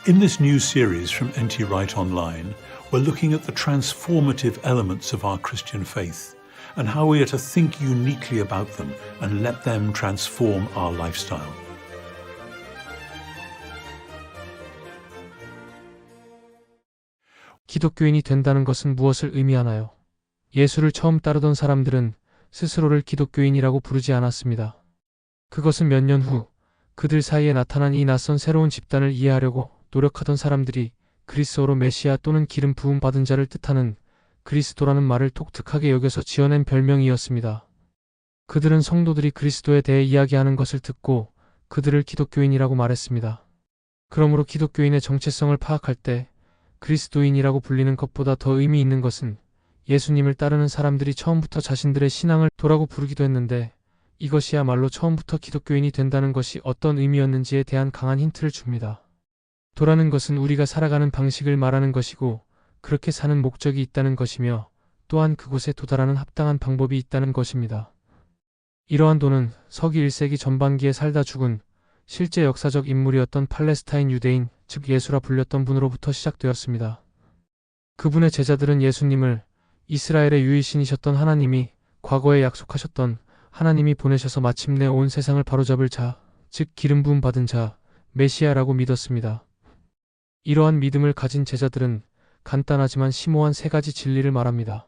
In this new series from N.T. Wright Online, we're looking at the transformative elements of our Christian faith and how we are to think uniquely about them and let them transform our lifestyle. 기독교인이 된다는 것은 무엇을 의미하나요? 예수를 처음 따르던 사람들은 스스로를 기독교인이라고 부르지 않았습니다. 그것은 몇 년 후 그들 사이에 나타난 이 낯선 새로운 집단을 이해하려고 노력하던 사람들이 그리스어로 메시아 또는 기름 부음 받은 자를 뜻하는 그리스도라는 말을 독특하게 여겨서 지어낸 별명이었습니다. 그들은 성도들이 그리스도에 대해 이야기하는 것을 듣고 그들을 기독교인이라고 말했습니다. 그러므로 기독교인의 정체성을 파악할 때 그리스도인이라고 불리는 것보다 더 의미 있는 것은 예수님을 따르는 사람들이 처음부터 자신들의 신앙을 도라고 부르기도 했는데 이것이야말로 처음부터 기독교인이 된다는 것이 어떤 의미였는지에 대한 강한 힌트를 줍니다. 도라는 것은 우리가 살아가는 방식을 말하는 것이고 그렇게 사는 목적이 있다는 것이며 또한 그곳에 도달하는 합당한 방법이 있다는 것입니다. 이러한 도는 서기 1세기 전반기에 살다 죽은 실제 역사적 인물이었던 팔레스타인 유대인, 즉 예수라 불렸던 분으로부터 시작되었습니다. 그분의 제자들은 예수님을 이스라엘의 유일신이셨던 하나님이 과거에 약속하셨던 하나님이 보내셔서 마침내 온 세상을 바로잡을 자, 즉 기름 부음 받은 자, 메시아라고 믿었습니다. 이러한 믿음을 가진 제자들은 간단하지만 심오한 세 가지 진리를 말합니다.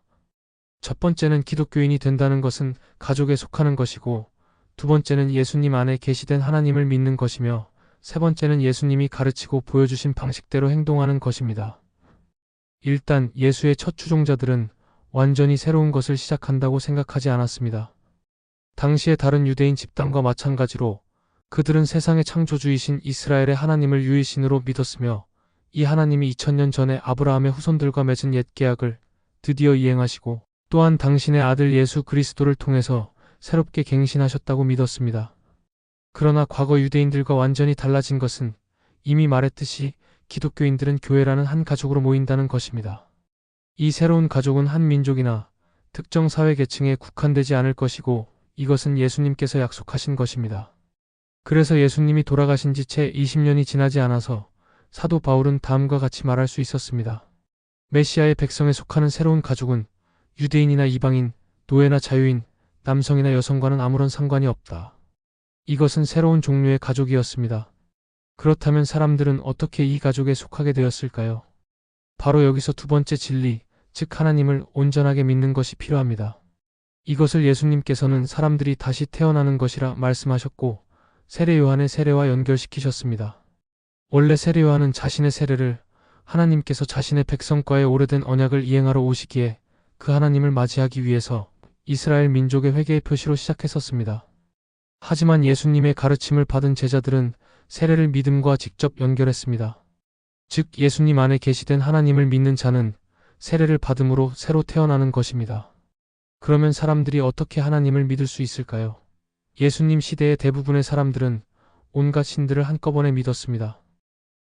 첫 번째는 기독교인이 된다는 것은 가족에 속하는 것이고, 두 번째는 예수님 안에 계시된 하나님을 믿는 것이며, 세 번째는 예수님이 가르치고 보여주신 방식대로 행동하는 것입니다. 일단 예수의 첫 추종자들은 완전히 새로운 것을 시작한다고 생각하지 않았습니다. 당시의 다른 유대인 집단과 마찬가지로 그들은 세상의 창조주이신 이스라엘의 하나님을 유일신으로 믿었으며 이 하나님이 2000년 전에 아브라함의 후손들과 맺은 옛 계약을 드디어 이행하시고 또한 당신의 아들 예수 그리스도를 통해서 새롭게 갱신하셨다고 믿었습니다. 그러나 과거 유대인들과 완전히 달라진 것은 이미 말했듯이 기독교인들은 교회라는 한 가족으로 모인다는 것입니다. 이 새로운 가족은 한 민족이나 특정 사회 계층에 국한되지 않을 것이고 이것은 예수님께서 약속하신 것입니다. 그래서 예수님이 돌아가신 지 채 20년이 지나지 않아서 사도 바울은 다음과 같이 말할 수 있었습니다. 메시아의 백성에 속하는 새로운 가족은 유대인이나 이방인, 노예나 자유인, 남성이나 여성과는 아무런 상관이 없다. 이것은 새로운 종류의 가족이었습니다. 그렇다면 사람들은 어떻게 이 가족에 속하게 되었을까요? 바로 여기서 두 번째 진리, 즉 하나님을 온전하게 믿는 것이 필요합니다. 이것을 예수님께서는 사람들이 다시 태어나는 것이라 말씀하셨고 세례 요한의 세례와 연결시키셨습니다. 원래 세례 요한은 자신의 세례를 하나님께서 자신의 백성과의 오래된 언약을 이행하러 오시기에 그 하나님을 맞이하기 위해서 이스라엘 민족의 회개의 표시로 시작했었습니다. 하지만 예수님의 가르침을 받은 제자들은 세례를 믿음과 직접 연결했습니다. 즉 예수님 안에 계시된 하나님을 믿는 자는 세례를 받음으로 새로 태어나는 것입니다. 그러면 사람들이 어떻게 하나님을 믿을 수 있을까요? 예수님 시대의 대부분의 사람들은 온갖 신들을 한꺼번에 믿었습니다.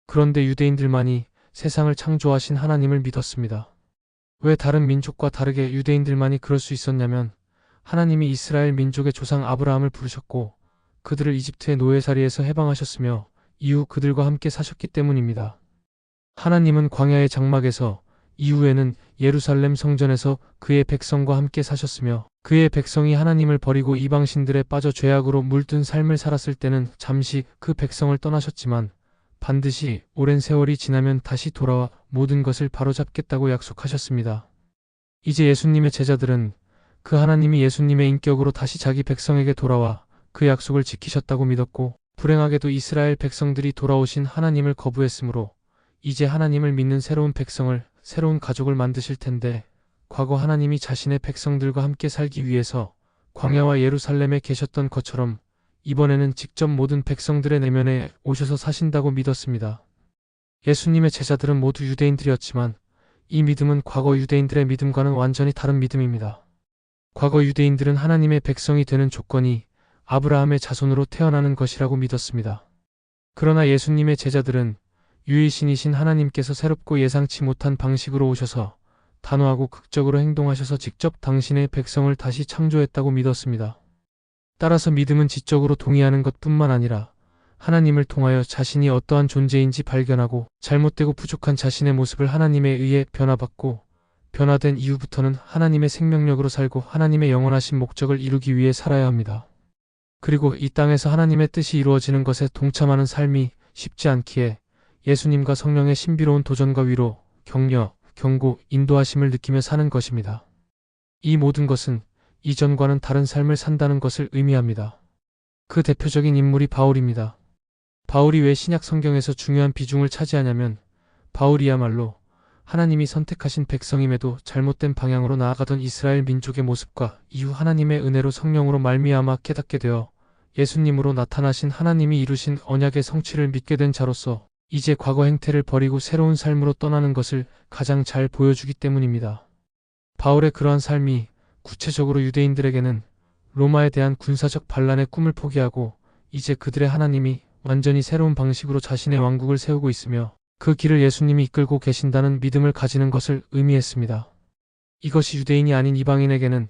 그런데 유대인들만이 세상을 창조하신 하나님을 믿었습니다. 왜 다른 민족과 다르게 유대인들만이 그럴 수 있었냐면 하나님이 이스라엘 민족의 조상 아브라함을 부르셨고 그들을 이집트의 노예살이에서 해방하셨으며 이후 그들과 함께 사셨기 때문입니다. 하나님은 광야의 장막에서 이후에는 예루살렘 성전에서 그의 백성과 함께 사셨으며 그의 백성이 하나님을 버리고 이방신들에 빠져 죄악으로 물든 삶을 살았을 때는 잠시 그 백성을 떠나셨지만 반드시 오랜 세월이 지나면 다시 돌아와 모든 것을 바로잡겠다고 약속하셨습니다. 이제 예수님의 제자들은 그 하나님이 예수님의 인격으로 다시 자기 백성에게 돌아와 그 약속을 지키셨다고 믿었고 불행하게도 이스라엘 백성들이 돌아오신 하나님을 거부했으므로 이제 하나님을 믿는 새로운 백성을 새로운 가족을 만드실 텐데 과거 하나님이 자신의 백성들과 함께 살기 위해서 광야와 예루살렘에 계셨던 것처럼 이번에는 직접 모든 백성들의 내면에 오셔서 사신다고 믿었습니다. 예수님의 제자들은 모두 유대인들이었지만 이 믿음은 과거 유대인들의 믿음과는 완전히 다른 믿음입니다. 과거 유대인들은 하나님의 백성이 되는 조건이 아브라함의 자손으로 태어나는 것이라고 믿었습니다. 그러나 예수님의 제자들은 유일신이신 하나님께서 새롭고 예상치 못한 방식으로 오셔서 단호하고 극적으로 행동하셔서 직접 당신의 백성을 다시 창조했다고 믿었습니다. 따라서 믿음은 지적으로 동의하는 것뿐만 아니라 하나님을 통하여 자신이 어떠한 존재인지 발견하고 잘못되고 부족한 자신의 모습을 하나님에 의해 변화받고 변화된 이후부터는 하나님의 생명력으로 살고 하나님의 영원하신 목적을 이루기 위해 살아야 합니다. 그리고 이 땅에서 하나님의 뜻이 이루어지는 것에 동참하는 삶이 쉽지 않기에 예수님과 성령의 신비로운 도전과 위로, 격려, 경고, 인도하심을 느끼며 사는 것입니다. 이 모든 것은 이전과는 다른 삶을 산다는 것을 의미합니다. 그 대표적인 인물이 바울입니다. 바울이 왜 신약 성경에서 중요한 비중을 차지하냐면 바울이야말로 하나님이 선택하신 백성임에도 잘못된 방향으로 나아가던 이스라엘 민족의 모습과 이후 하나님의 은혜로 성령으로 말미암아 깨닫게 되어 예수님으로 나타나신 하나님이 이루신 언약의 성취를 믿게 된 자로서 이제 과거 행태를 버리고 새로운 삶으로 떠나는 것을 가장 잘 보여주기 때문입니다. 바울의 그러한 삶이 구체적으로 유대인들에게는 로마에 대한 군사적 반란의 꿈을 포기하고 이제 그들의 하나님이 완전히 새로운 방식으로 자신의 왕국을 세우고 있으며 그 길을 예수님이 이끌고 계신다는 믿음을 가지는 것을 의미했습니다. 이것이 유대인이 아닌 이방인에게는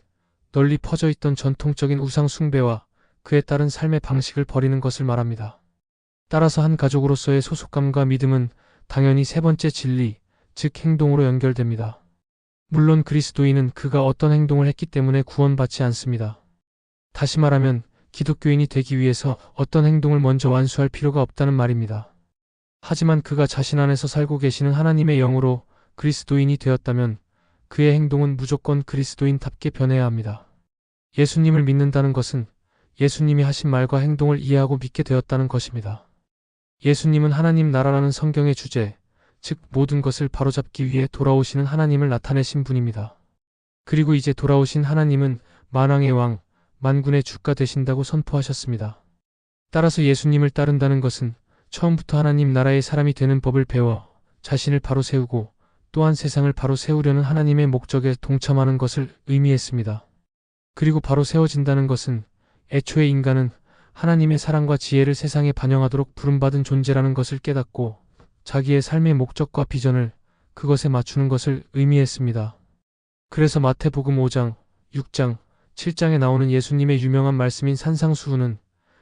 널리 퍼져 있던 전통적인 우상 숭배와 그에 따른 삶의 방식을 버리는 것을 말합니다. 따라서 한 가족으로서의 소속감과 믿음은 당연히 세 번째 진리, 즉 행동으로 연결됩니다. 물론 그리스도인은 그가 어떤 행동을 했기 때문에 구원받지 않습니다. 다시 말하면 기독교인이 되기 위해서 어떤 행동을 먼저 완수할 필요가 없다는 말입니다. 하지만 그가 자신 안에서 살고 계시는 하나님의 영으로 그리스도인이 되었다면 그의 행동은 무조건 그리스도인답게 변해야 합니다. 예수님을 믿는다는 것은 예수님이 하신 말과 행동을 이해하고 믿게 되었다는 것입니다. 예수님은 하나님 나라라는 성경의 주제, 즉 모든 것을 바로잡기 위해 돌아오시는 하나님을 나타내신 분입니다. 그리고 이제 돌아오신 하나님은 만왕의 왕, 만군의 주가 되신다고 선포하셨습니다. 따라서 예수님을 따른다는 것은 처음부터 하나님 나라의 사람이 되는 법을 배워 자신을 바로 세우고 또한 세상을 바로 세우려는 하나님의 목적에 동참하는 것을 의미했습니다. 그리고 바로 세워진다는 것은 애초에 인간은 하나님의 사랑과 지혜를 세상에 반영하도록 부름받은 존재라는 것을 깨닫고 자기의 삶의 목적과 비전을 그것에 맞추는 것을 의미했습니다. 그래서 마태복음 5장, 6장, 7장에 나오는 예수님의 유명한 말씀인 산상수훈은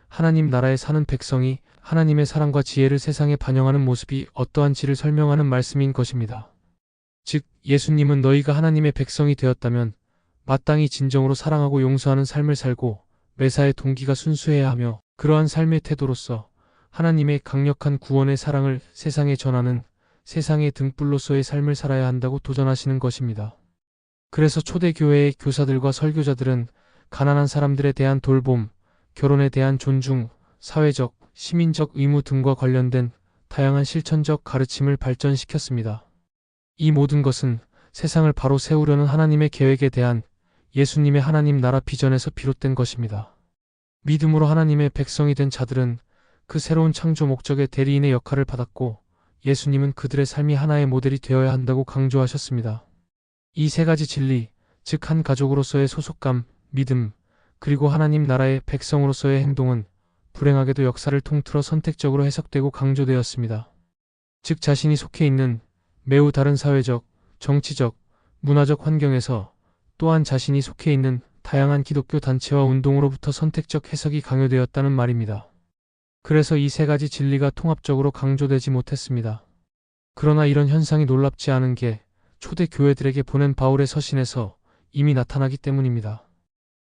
하나님 나라에 사는 백성이 하나님의 사랑과 지혜를 세상에 반영하는 모습이 어떠한지를 설명하는 말씀인 것입니다. 즉, 예수님은 너희가 하나님의 백성이 되었다면 마땅히 진정으로 사랑하고 용서하는 삶을 살고 매사에 동기가 순수해야 하며 그러한 삶의 태도로서 하나님의 강력한 구원의 사랑을 세상에 전하는 세상의 등불로서의 삶을 살아야 한다고 도전하시는 것입니다. 그래서 초대교회의 교사들과 설교자들은 가난한 사람들에 대한 돌봄, 결혼에 대한 존중, 사회적, 시민적 의무 등과 관련된 다양한 실천적 가르침을 발전시켰습니다. 이 모든 것은 세상을 바로 세우려는 하나님의 계획에 대한 예수님의 하나님 나라 비전에서 비롯된 것입니다. 믿음으로 하나님의 백성이 된 자들은 그 새로운 창조 목적의 대리인의 역할을 받았고 예수님은 그들의 삶이 하나의 모델이 되어야 한다고 강조하셨습니다. 이 세 가지 진리, 즉 한 가족으로서의 소속감, 믿음, 그리고 하나님 나라의 백성으로서의 행동은 불행하게도 역사를 통틀어 선택적으로 해석되고 강조되었습니다. 즉 자신이 속해 있는 매우 다른 사회적, 정치적, 문화적 환경에서 또한 자신이 속해 있는 다양한 기독교 단체와 운동으로부터 선택적 해석이 강요되었다는 말입니다. 그래서 이 세 가지 진리가 통합적으로 강조되지 못했습니다. 그러나 이런 현상이 놀랍지 않은 게 초대 교회들에게 보낸 바울의 서신에서 이미 나타나기 때문입니다.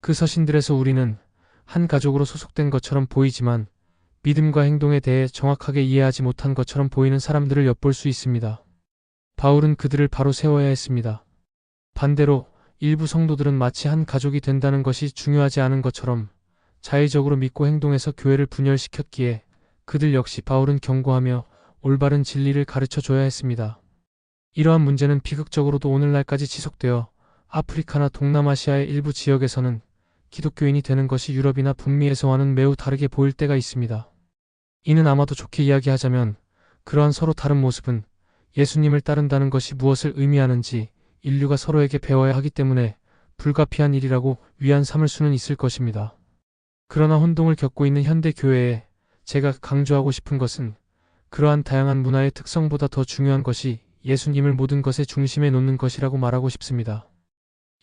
그 서신들에서 우리는 한 가족으로 소속된 것처럼 보이지만 믿음과 행동에 대해 정확하게 이해하지 못한 것처럼 보이는 사람들을 엿볼 수 있습니다. 바울은 그들을 바로 세워야 했습니다. 반대로 일부 성도들은 마치 한 가족이 된다는 것이 중요하지 않은 것처럼 자의적으로 믿고 행동해서 교회를 분열시켰기에 그들 역시 바울은 경고하며 올바른 진리를 가르쳐줘야 했습니다. 이러한 문제는 비극적으로도 오늘날까지 지속되어 아프리카나 동남아시아의 일부 지역에서는 기독교인이 되는 것이 유럽이나 북미에서와는 매우 다르게 보일 때가 있습니다. 이는 아마도 좋게 이야기하자면 그러한 서로 다른 모습은 예수님을 따른다는 것이 무엇을 의미하는지 인류가 서로에게 배워야 하기 때문에 불가피한 일이라고 위안 삼을 수는 있을 것입니다. 그러나 혼동을 겪고 있는 현대 교회에 제가 강조하고 싶은 것은 그러한 다양한 문화의 특성보다 더 중요한 것이 예수님을 모든 것의 중심에 놓는 것이라고 말하고 싶습니다.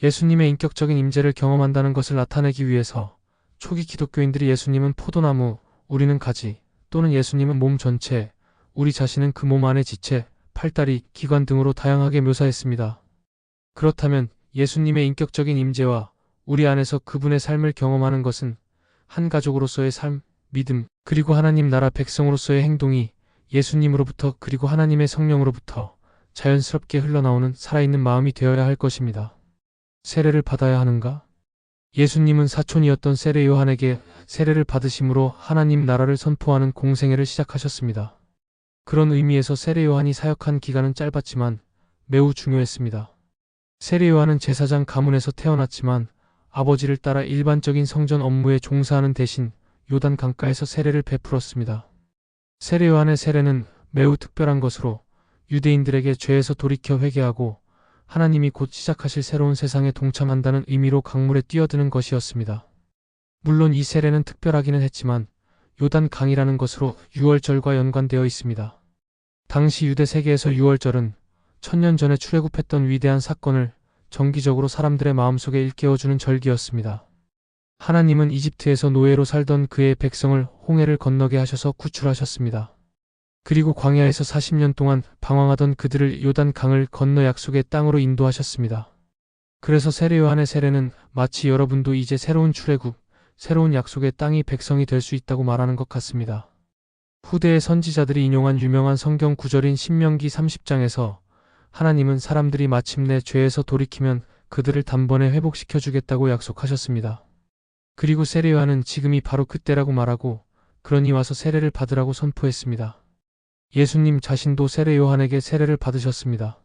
예수님의 인격적인 임재를 경험한다는 것을 나타내기 위해서 초기 기독교인들이 예수님은 포도나무, 우리는 가지, 또는 예수님은 몸 전체, 우리 자신은 그 몸 안의 지체, 팔다리, 기관 등으로 다양하게 묘사했습니다. 그렇다면 예수님의 인격적인 임재와 우리 안에서 그분의 삶을 경험하는 것은 한 가족으로서의 삶, 믿음, 그리고 하나님 나라 백성으로서의 행동이 예수님으로부터 그리고 하나님의 성령으로부터 자연스럽게 흘러나오는 살아있는 마음이 되어야 할 것입니다. 세례를 받아야 하는가? 예수님은 사촌이었던 세례 요한에게 세례를 받으심으로 하나님 나라를 선포하는 공생애를 시작하셨습니다. 그런 의미에서 세례 요한이 사역한 기간은 짧았지만 매우 중요했습니다. 세례 요한은 제사장 가문에서 태어났지만 아버지를 따라 일반적인 성전 업무에 종사하는 대신 요단 강가에서 세례를 베풀었습니다. 세례 요한의 세례는 매우 특별한 것으로 유대인들에게 죄에서 돌이켜 회개하고 하나님이 곧 시작하실 새로운 세상에 동참한다는 의미로 강물에 뛰어드는 것이었습니다. 물론 이 세례는 특별하기는 했지만 요단 강이라는 것으로 유월절과 연관되어 있습니다. 당시 유대 세계에서 유월절은 천년 전에 출애굽했던 위대한 사건을 정기적으로 사람들의 마음속에 일깨워주는 절기였습니다. 하나님은 이집트에서 노예로 살던 그의 백성을 홍해를 건너게 하셔서 구출하셨습니다. 그리고 광야에서 40년 동안 방황하던 그들을 요단 강을 건너 약속의 땅으로 인도하셨습니다. 그래서 세례 요한의 세례는 마치 여러분도 이제 새로운 출애굽, 새로운 약속의 땅이 백성이 될 수 있다고 말하는 것 같습니다. 후대의 선지자들이 인용한 유명한 성경 구절인 신명기 30장에서 하나님은 사람들이 마침내 죄에서 돌이키면 그들을 단번에 회복시켜 주겠다고 약속하셨습니다. 그리고 세례 요한은 지금이 바로 그때라고 말하고 그러니 와서 세례를 받으라고 선포했습니다. 예수님 자신도 세례 요한에게 세례를 받으셨습니다.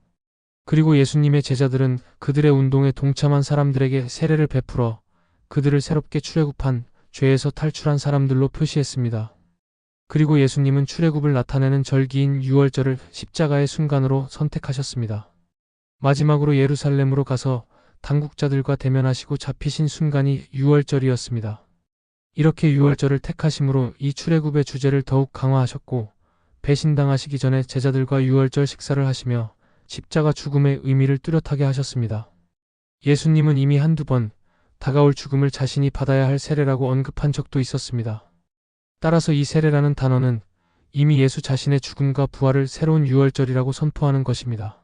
그리고 예수님의 제자들은 그들의 운동에 동참한 사람들에게 세례를 베풀어 그들을 새롭게 출애굽한 죄에서 탈출한 사람들로 표시했습니다. 그리고 예수님은 출애굽을 나타내는 절기인 유월절을 십자가의 순간으로 선택하셨습니다. 마지막으로 예루살렘으로 가서 당국자들과 대면하시고 잡히신 순간이 유월절이었습니다. 이렇게 유월절을 택하심으로 이 출애굽의 주제를 더욱 강화하셨고 배신당하시기 전에 제자들과 유월절 식사를 하시며 십자가 죽음의 의미를 뚜렷하게 하셨습니다. 예수님은 이미 한두 번 다가올 죽음을 자신이 받아야 할 세례라고 언급한 적도 있었습니다. 따라서 이 세례라는 단어는 이미 예수 자신의 죽음과 부활을 새로운 유월절이라고 선포하는 것입니다.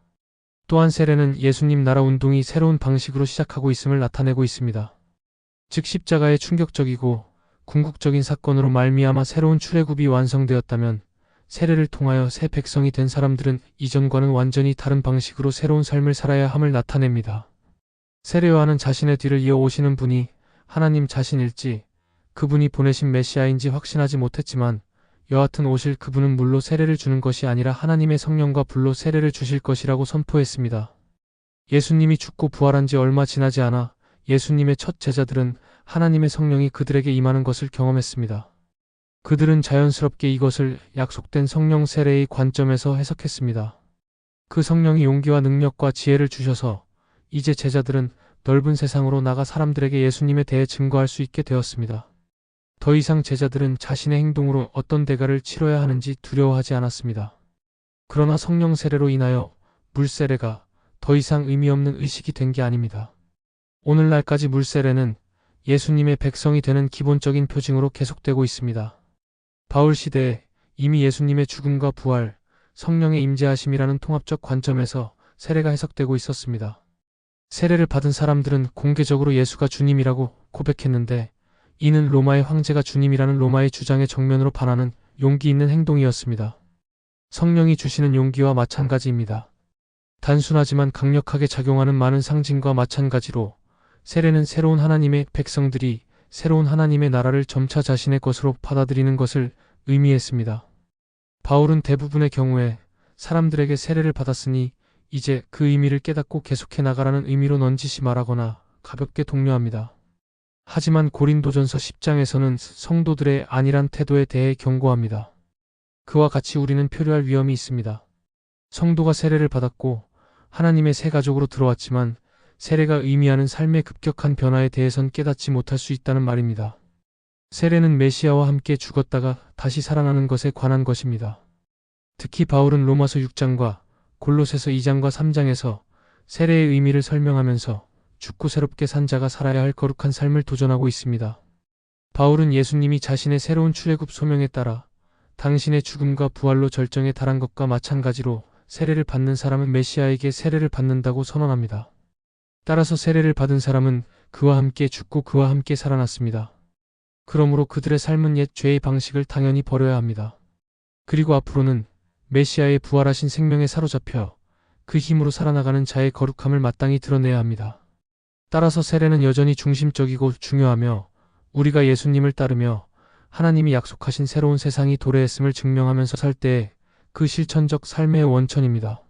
또한 세례는 예수님 나라 운동이 새로운 방식으로 시작하고 있음을 나타내고 있습니다. 즉 십자가의 충격적이고 궁극적인 사건으로 말미암아 새로운 출애굽이 완성되었다면 세례를 통하여 새 백성이 된 사람들은 이전과는 완전히 다른 방식으로 새로운 삶을 살아야 함을 나타냅니다. 세례 요한은 자신의 뒤를 이어 오시는 분이 하나님 자신일지 그분이 보내신 메시아인지 확신하지 못했지만 여하튼 오실 그분은 물로 세례를 주는 것이 아니라 하나님의 성령과 불로 세례를 주실 것이라고 선포했습니다. 예수님이 죽고 부활한 지 얼마 지나지 않아 예수님의 첫 제자들은 하나님의 성령이 그들에게 임하는 것을 경험했습니다. 그들은 자연스럽게 이것을 약속된 성령 세례의 관점에서 해석했습니다. 그 성령이 용기와 능력과 지혜를 주셔서 이제 제자들은 넓은 세상으로 나가 사람들에게 예수님에 대해 증거할 수 있게 되었습니다. 더 이상 제자들은 자신의 행동으로 어떤 대가를 치러야 하는지 두려워하지 않았습니다. 그러나 성령 세례로 인하여 물세례가 더 이상 의미 없는 의식이 된 게 아닙니다. 오늘날까지 물세례는 예수님의 백성이 되는 기본적인 표징으로 계속되고 있습니다. 바울 시대에 이미 예수님의 죽음과 부활, 성령의 임재하심이라는 통합적 관점에서 세례가 해석되고 있었습니다. 세례를 받은 사람들은 공개적으로 예수가 주님이라고 고백했는데 이는 로마의 황제가 주님이라는 로마의 주장에 정면으로 반하는 용기 있는 행동이었습니다. 성령이 주시는 용기와 마찬가지입니다. 단순하지만 강력하게 작용하는 많은 상징과 마찬가지로 세례는 새로운 하나님의 백성들이 새로운 하나님의 나라를 점차 자신의 것으로 받아들이는 것을 의미했습니다. 바울은 대부분의 경우에 사람들에게 세례를 받았으니 이제 그 의미를 깨닫고 계속해 나가라는 의미로 넌지시 말하거나 가볍게 독려합니다. 하지만 고린도전서 10장에서는 성도들의 안일한 태도에 대해 경고합니다. 그와 같이 우리는 표류할 위험이 있습니다. 성도가 세례를 받았고 하나님의 새 가족으로 들어왔지만 세례가 의미하는 삶의 급격한 변화에 대해선 깨닫지 못할 수 있다는 말입니다. 세례는 메시아와 함께 죽었다가 다시 살아나는 것에 관한 것입니다. 특히 바울은 로마서 6장과 골로새서 2장과 3장에서 세례의 의미를 설명하면서 죽고 새롭게 산 자가 살아야 할 거룩한 삶을 도전하고 있습니다. 바울은 예수님이 자신의 새로운 출애굽 소명에 따라 당신의 죽음과 부활로 절정에 달한 것과 마찬가지로 세례를 받는 사람은 메시아에게 세례를 받는다고 선언합니다. 따라서 세례를 받은 사람은 그와 함께 죽고 그와 함께 살아났습니다. 그러므로 그들의 삶은 옛 죄의 방식을 당연히 버려야 합니다. 그리고 앞으로는 메시아의 부활하신 생명에 사로잡혀 그 힘으로 살아나가는 자의 거룩함을 마땅히 드러내야 합니다. 따라서 세례는 여전히 중심적이고 중요하며 우리가 예수님을 따르며 하나님이 약속하신 새로운 세상이 도래했음을 증명하면서 살 때의 그 실천적 삶의 원천입니다.